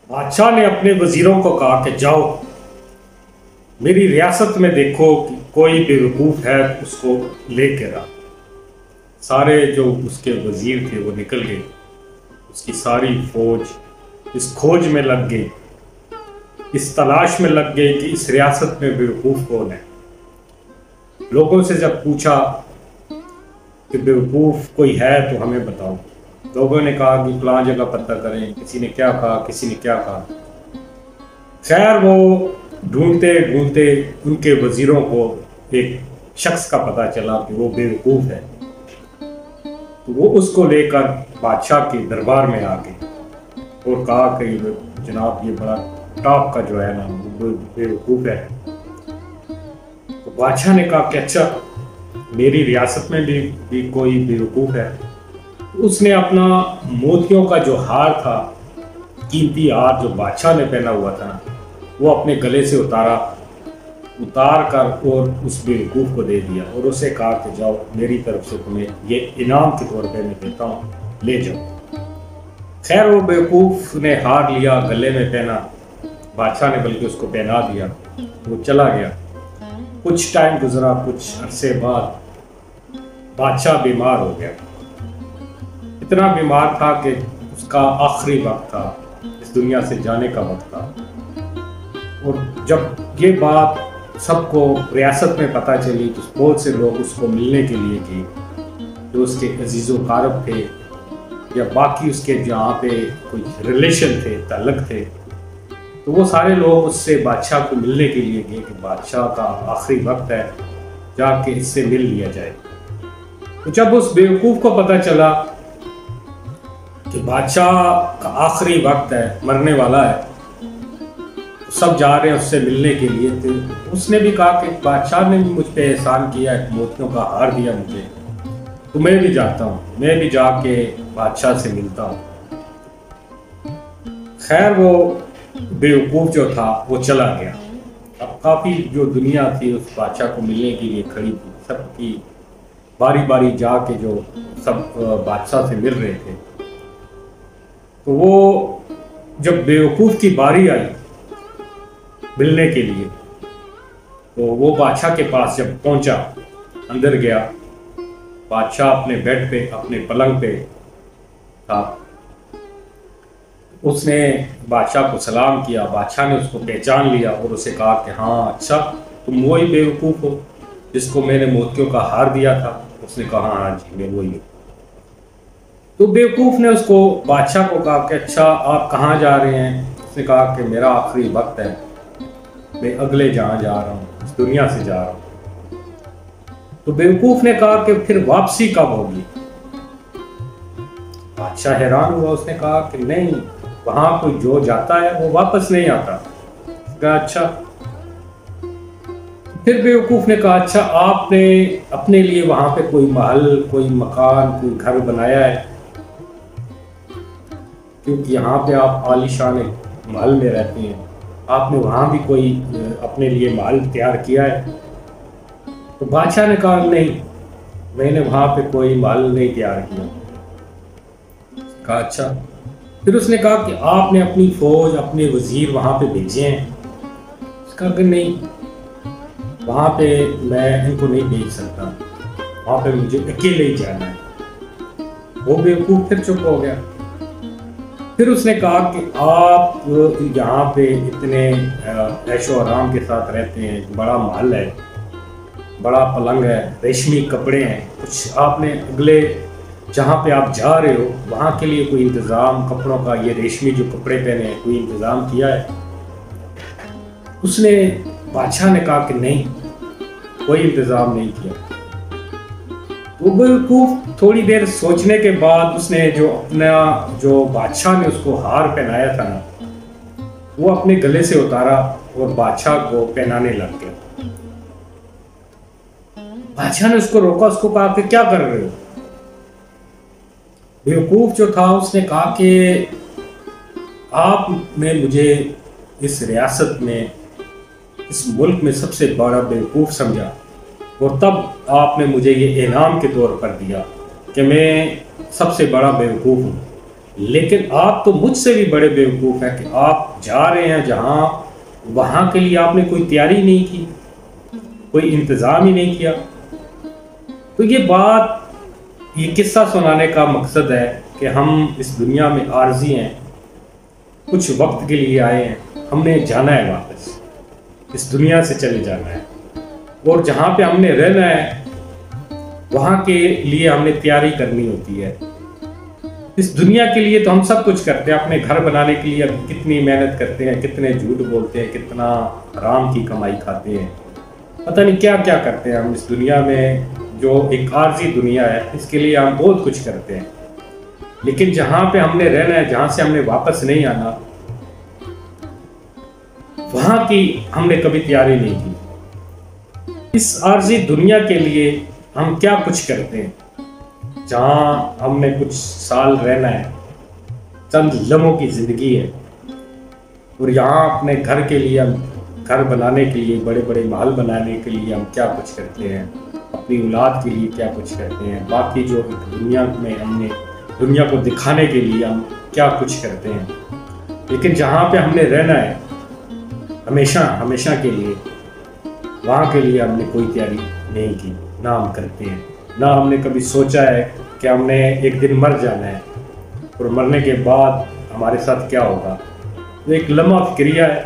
بادشاہ نے اپنے وزیروں کو کہا کہ جاؤ میری ریاست میں دیکھو کہ کوئی بے وقوف ہے اس کو لے کے آ۔ سارے جو اس کے وزیر تھے وہ نکل گئے، اس کی ساری فوج اس کھوج میں لگ گئی، اس تلاش میں لگ گئی کہ اس ریاست میں بے وقوف کون ہے۔ لوگوں سے جب پوچھا کہ بے وقوف کوئی ہے تو ہمیں بتاؤ، لوگوں نے کہا کہ فلاں جگہ پتہ کریں، کسی نے کیا کہا، کسی نے کیا کہا۔ خیر وہ ڈھونڈتے ڈھونڈتے ان کے وزیروں کو ایک شخص کا پتہ چلا کہ وہ بے وقوف ہے، تو وہ اس کو لے کر بادشاہ کے دربار میں آ گئے اور کہا کہ جناب یہ بڑا ٹاپ کا جو ہے نا وہ بے وقوف ہے۔ تو بادشاہ نے کہا کہ اچھا میری ریاست میں بھی کوئی بے وقوف ہے۔ اس نے اپنا موتیوں کا جو ہار تھا، قیمتی ہار جو بادشاہ نے پہنا ہوا تھا، وہ اپنے گلے سے اتار کر اور اس بے وقوف کو دے دیا اور اسے کہا کہ جاؤ میری طرف سے تمہیں یہ انعام کے طور پہ میں دیتا ہوں، لے جاؤ۔ خیر وہ بے وقوف نے ہار لیا، گلے میں پہنا، بادشاہ نے بلکہ اس کو پہنا دیا، وہ چلا گیا۔ کچھ ٹائم گزرا، کچھ عرصے بعد بادشاہ بیمار ہو گیا، اتنا بیمار تھا کہ اس کا آخری وقت تھا، اس دنیا سے جانے کا وقت تھا۔ اور جب یہ بات سب کو ریاست میں پتہ چلی تو بہت سے لوگ اس کو ملنے کے لیے گئے، جو اس کے عزیز و اقارب تھے یا باقی اس کے جہاں پہ کوئی ریلیشن تھے، تعلق تھے، تو وہ سارے لوگ اس سے بادشاہ کو ملنے کے لیے گئے کہ بادشاہ کا آخری وقت ہے، جا کے اس سے مل لیا جائے۔ تو جب اس بے وقوف کو پتہ چلا کہ بادشاہ کا آخری وقت ہے، مرنے والا ہے، سب جا رہے ہیں اس سے ملنے کے لیے، تو اس نے بھی کہا کہ بادشاہ نے بھی مجھ پہ احسان کیا ہے، موتیوں کا ہار دیا مجھے، تو میں بھی جاتا ہوں، میں بھی جا کے بادشاہ سے ملتا ہوں۔ خیر وہ بے وقوف جو تھا وہ چلا گیا۔ اب کافی جو دنیا تھی اس بادشاہ کو ملنے کے لیے کھڑی تھی، سب کی باری باری جا کے جو سب بادشاہ سے مل رہے تھے، تو وہ جب بے وقوف کی باری آئی ملنے کے لیے تو وہ بادشاہ کے پاس جب پہنچا، اندر گیا، بادشاہ اپنے بیڈ پہ، اپنے پلنگ پہ تھا۔ اس نے بادشاہ کو سلام کیا، بادشاہ نے اس کو پہچان لیا اور اسے کہا کہ ہاں اچھا تم وہی بے وقوف ہو جس کو میں نے موتیوں کا ہار دیا تھا۔ اس نے کہا ہاں جی میں وہی ہوں۔ تو بے وقوف نے اس کو بادشاہ کو کہا کہ اچھا آپ کہاں جا رہے ہیں؟ اس نے کہا کہ میرا آخری وقت ہے، میں اگلے جہاں جا رہا ہوں، اس دنیا سے جا رہا ہوں۔ تو بے وقوف نے کہا کہ پھر واپسی کب ہوگی؟ بادشاہ حیران ہوا، اس نے کہا کہ نہیں، وہاں کوئی جو جاتا ہے وہ واپس نہیں آتا۔ کہا اچھا۔ پھر بے وقوف نے کہا اچھا آپ نے اپنے لیے وہاں پہ کوئی محل، کوئی مکان، کوئی گھر بنایا ہے؟ کیونکہ یہاں پہ آپ عالی شان محل میں رہتے ہیں، آپ نے وہاں بھی کوئی اپنے لیے محل تیار کیا ہے؟ تو بادشاہ نے کہا نہیں، میں نے وہاں پہ کوئی محل نہیں تیار کیا۔ کہا اچھا۔ پھر اس نے کہا کہ آپ نے اپنی فوج، اپنے وزیر وہاں پہ بھیجے ہیں؟ اس کہا کہ نہیں، وہاں پہ میں ان کو نہیں بھیج سکتا، وہاں پہ مجھے اکیلے ہی جانا ہے۔ وہ بے وقوف پھر چپ ہو گیا۔ پھر اس نے کہا کہ آپ یہاں پہ اتنے عیش و آرام کے ساتھ رہتے ہیں، بڑا محل ہے، بڑا پلنگ ہے، ریشمی کپڑے ہیں، کچھ آپ نے اگلے جہاں پہ آپ جا رہے ہو وہاں کے لیے کوئی انتظام کپڑوں کا، یہ ریشمی جو کپڑے پہنے ہیں کوئی انتظام کیا ہے؟ اس نے بادشاہ نے کہا کہ نہیں، کوئی انتظام نہیں کیا۔ وہ بیوقوف تھوڑی دیر سوچنے کے بعد اس نے جو بادشاہ نے اس کو ہار پہنایا تھا نا، وہ اپنے گلے سے اتارا اور بادشاہ کو پہنانے لگ گیا۔ بادشاہ نے اس کو روکا، اس کو کہا کہ کیا کر رہے ہو؟ بیوقوف جو تھا اس نے کہا کہ آپ نے مجھے اس ریاست میں، اس ملک میں سب سے بڑا بیوقوف سمجھا، اور تب آپ نے مجھے یہ انعام کے طور پر دیا کہ میں سب سے بڑا بیوقوف ہوں، لیکن آپ تو مجھ سے بھی بڑے بیوقوف ہیں کہ آپ جا رہے ہیں جہاں، وہاں کے لیے آپ نے کوئی تیاری نہیں کی، کوئی انتظام ہی نہیں کیا۔ تو یہ قصہ سنانے کا مقصد ہے کہ ہم اس دنیا میں عارضی ہیں، کچھ وقت کے لیے آئے ہیں، ہم نے جانا ہے، واپس اس دنیا سے چلے جانا ہے، اور جہاں پہ ہم نے رہنا ہے وہاں کے لیے ہم نے تیاری کرنی ہوتی ہے۔ اس دنیا کے لیے تو ہم سب کچھ کرتے ہیں، اپنے گھر بنانے کے لیے کتنی محنت کرتے ہیں، کتنے جھوٹ بولتے ہیں، کتنا حرام کی کمائی کھاتے ہیں، پتہ نہیں کیا کیا کرتے ہیں ہم اس دنیا میں، جو ایک عارضی دنیا ہے، اس کے لیے ہم بہت کچھ کرتے ہیں۔ لیکن جہاں پہ ہم نے رہنا ہے، جہاں سے ہم نے واپس نہیں آنا، وہاں کی ہم نے کبھی تیاری نہیں کی۔ اس عارضی دنیا کے لیے ہم کیا کچھ کرتے ہیں، جہاں ہم نے کچھ سال رہنا ہے، چند لمحوں کی زندگی ہے، اور یہاں اپنے گھر کے لیے، ہم گھر بنانے کے لیے، بڑے بڑے محل بنانے کے لیے ہم کیا کچھ کرتے ہیں، اپنی اولاد کے لیے کیا کچھ کرتے ہیں، باقی جو دنیا میں ہم نے دنیا کو دکھانے کے لیے ہم کیا کچھ کرتے ہیں۔ لیکن جہاں پہ ہم نے رہنا ہے ہمیشہ کے لیے، وہاں کے لیے ہم نے کوئی تیاری نہیں کی، نہ ہم کرتے ہیں، نہ ہم نے کبھی سوچا ہے کہ ہم نے ایک دن مر جانا ہے، اور مرنے کے بعد ہمارے ساتھ کیا ہوگا۔ تو ایک لمحہ فکریہ ہے